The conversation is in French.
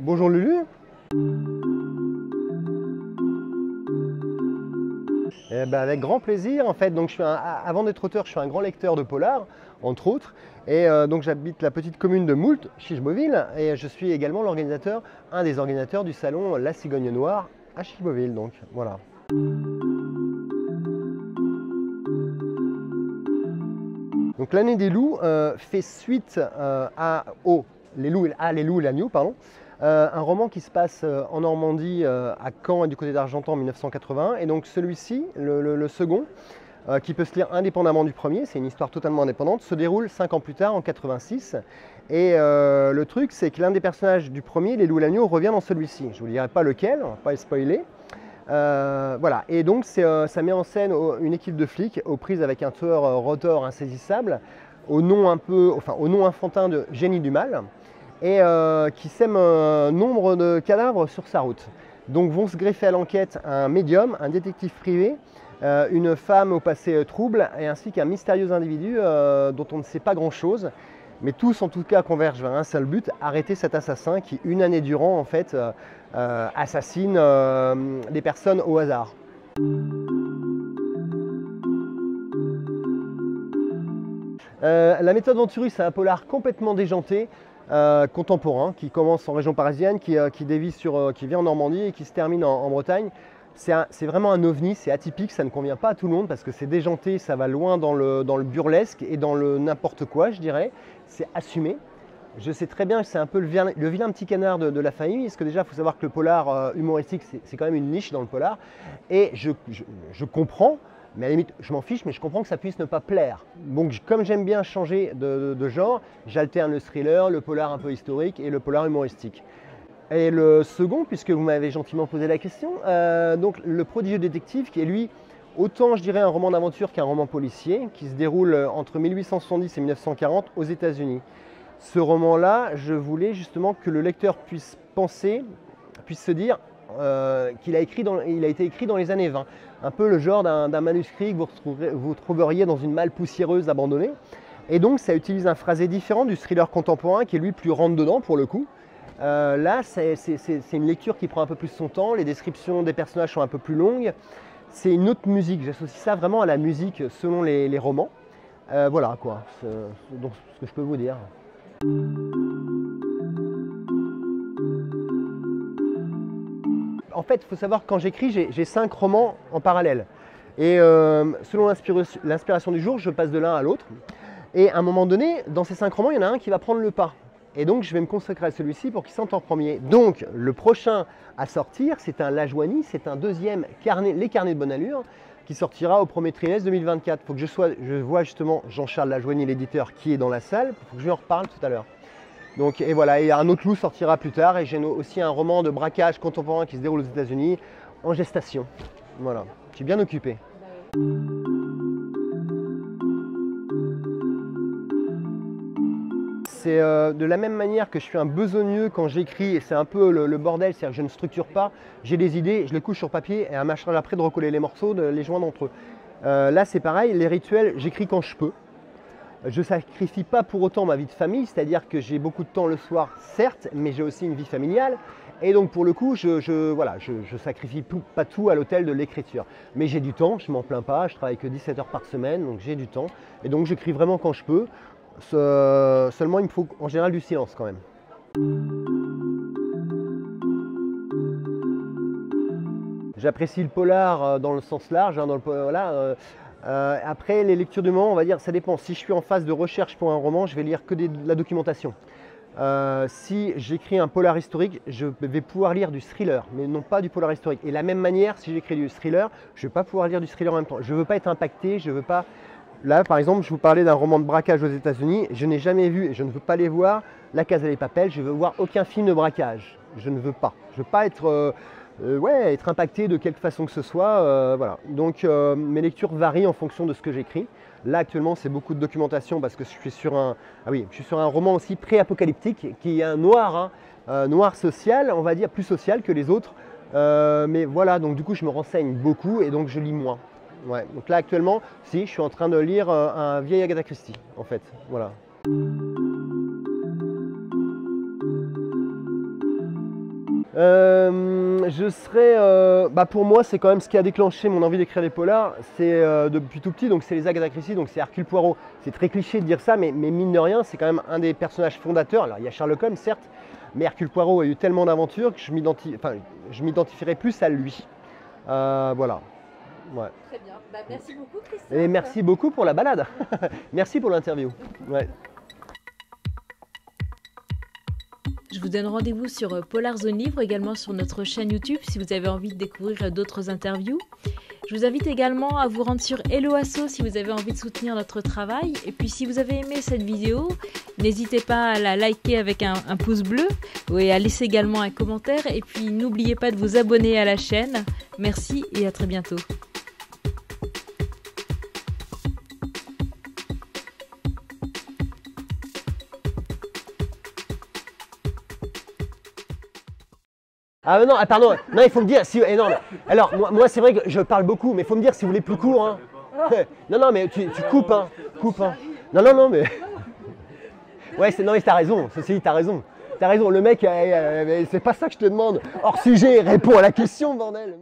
Bonjour Lulu. Eh ben, avec grand plaisir en fait. Donc, avant d'être auteur, je suis un grand lecteur de polar, entre autres. Et donc j'habite la petite commune de Moult, Chicheboville, et je suis également un des organisateurs du salon La Cigogne Noire à Chicheboville. Donc voilà. Donc l'année des loups fait suite Les loups et l'agneau, pardon. Un roman qui se passe en Normandie, à Caen et du côté d'Argentan en 1981. Et donc celui-ci, le second, qui peut se lire indépendamment du premier, c'est une histoire totalement indépendante, se déroule 5 ans plus tard, en 86. Et le truc, c'est que l'un des personnages du premier, Les loups et l'agneau, revient dans celui-ci. Je ne vous dirai pas lequel, on ne va pas le spoiler. Voilà, et donc ça met en scène une équipe de flics aux prises avec un tueur rotor insaisissable, au nom enfantin de Génie du Mal, et qui sème un nombre de cadavres sur sa route. Donc vont se greffer à l'enquête un médium, un détective privé, une femme au passé trouble, et ainsi qu'un mystérieux individu dont on ne sait pas grand-chose. Mais tous, en tout cas, convergent vers un seul but, arrêter cet assassin qui, une année durant, en fait, assassine des personnes au hasard. La méthode Venturus, c'est un polar complètement déjanté, contemporain, qui commence en région parisienne, qui vient en Normandie et qui se termine en Bretagne. C'est vraiment un ovni, c'est atypique, ça ne convient pas à tout le monde parce que c'est déjanté, ça va loin dans le burlesque et dans le n'importe quoi, je dirais. C'est assumé. Je sais très bien que c'est un peu le vilain petit canard de la famille, parce que déjà, il faut savoir que le polar humoristique, c'est quand même une niche dans le polar. Et je comprends, mais à la limite, je m'en fiche, mais je comprends que ça puisse ne pas plaire. Donc, comme j'aime bien changer de genre, j'alterne le thriller, le polar un peu historique et le polar humoristique. Et le second, puisque vous m'avez gentiment posé la question, donc le prodigieux détective qui est lui, autant je dirais un roman d'aventure qu'un roman policier, qui se déroule entre 1870 et 1940 aux États-Unis. Ce roman-là, je voulais justement que le lecteur puisse se dire qu'il a été écrit dans les années 20. Un peu le genre d'un manuscrit que vous trouveriez dans une malle poussiéreuse abandonnée. Et donc ça utilise un phrasé différent du thriller contemporain qui est lui plus rentre-dedans pour le coup. Là, c'est une lecture qui prend un peu plus son temps, les descriptions des personnages sont un peu plus longues. C'est une autre musique, j'associe ça vraiment à la musique selon les romans. Voilà quoi, c'est donc ce que je peux vous dire. En fait, il faut savoir que quand j'écris, j'ai 5 romans en parallèle. Et selon l'inspiration du jour, je passe de l'un à l'autre. Et à un moment donné, dans ces 5 romans, il y en a un qui va prendre le pas. Et donc, je vais me consacrer à celui-ci pour qu'il sorte en premier. Donc, le prochain à sortir, c'est un Lajoigny, c'est un deuxième Les Carnets de Bonne Allure, qui sortira au premier trimestre 2024. Il faut que je vois justement Jean-Charles Lajoigny, l'éditeur, qui est dans la salle. Il faut que je lui en reparle tout à l'heure. Donc, et voilà, et un autre loup sortira plus tard. Et j'ai aussi un roman de braquage contemporain qui se déroule aux États-Unis, en gestation. Voilà, je suis bien occupé. C'est de la même manière que je suis un besogneux quand j'écris, et c'est un peu le bordel, c'est-à-dire que je ne structure pas, j'ai des idées, je les couche sur papier et à ma charge après de recoller les morceaux, de les joindre entre eux. Là c'est pareil, les rituels, j'écris quand je peux. Je ne sacrifie pas pour autant ma vie de famille, c'est-à-dire que j'ai beaucoup de temps le soir, certes, mais j'ai aussi une vie familiale. Et donc pour le coup, je sacrifie pas tout à l'autel de l'écriture. Mais j'ai du temps, je m'en plains pas, je travaille que 17 heures par semaine, donc j'ai du temps. Et donc j'écris vraiment quand je peux. Seulement il me faut en général du silence quand même. J'apprécie le polar dans le sens large, hein, après les lectures du moment, on va dire, ça dépend. Si je suis en phase de recherche pour un roman, je vais lire que de la documentation. Si j'écris un polar historique, je vais pouvoir lire du thriller, mais non pas du polar historique. Et de la même manière, si j'écris du thriller, je ne vais pas pouvoir lire du thriller en même temps. Je ne veux pas être impacté, je veux pas... Là, par exemple, je vous parlais d'un roman de braquage aux États-Unis. Je n'ai jamais vu, et je ne veux pas les voir, La Casa de Papel. Je ne veux voir aucun film de braquage. Je ne veux pas. Je ne veux pas être, être impacté de quelque façon que ce soit. Voilà. Donc, mes lectures varient en fonction de ce que j'écris. Là, actuellement, c'est beaucoup de documentation parce que je suis sur un roman aussi pré-apocalyptique qui est un noir, hein, noir social, on va dire, plus social que les autres. Mais voilà, donc du coup, je me renseigne beaucoup et donc je lis moins. Ouais, donc là actuellement, je suis en train de lire un vieil Agatha Christie, en fait, voilà. Je serais, pour moi, c'est quand même ce qui a déclenché mon envie d'écrire des polars. C'est depuis tout petit, donc c'est les Agatha Christie, donc c'est Hercule Poirot. C'est très cliché de dire ça, mais mine de rien, c'est quand même un des personnages fondateurs. Alors il y a Sherlock Holmes, certes, mais Hercule Poirot a eu tellement d'aventures que je m'identifierais plus à lui. Voilà. Ouais. Très bien. Merci beaucoup, Christophe. Et merci beaucoup pour la balade. Merci pour l'interview. Ouais. Je vous donne rendez-vous sur Polar Zone Livre, également sur notre chaîne YouTube si vous avez envie de découvrir d'autres interviews. Je vous invite également à vous rendre sur Hello Asso si vous avez envie de soutenir notre travail. Et puis si vous avez aimé cette vidéo, n'hésitez pas à la liker avec un pouce bleu et à laisser également un commentaire. Et puis n'oubliez pas de vous abonner à la chaîne. Merci et à très bientôt. Ah non, pardon, non, il faut me dire si. Non, alors moi c'est vrai que je parle beaucoup, mais il faut me dire si vous voulez plus court. Hein. Non, mais tu coupes, hein. Coupe, hein. Non, mais. Ouais, non, mais t'as raison, ceci dit, t'as raison. T'as raison, le mec, c'est pas ça que je te demande. Hors sujet, réponds à la question, bordel.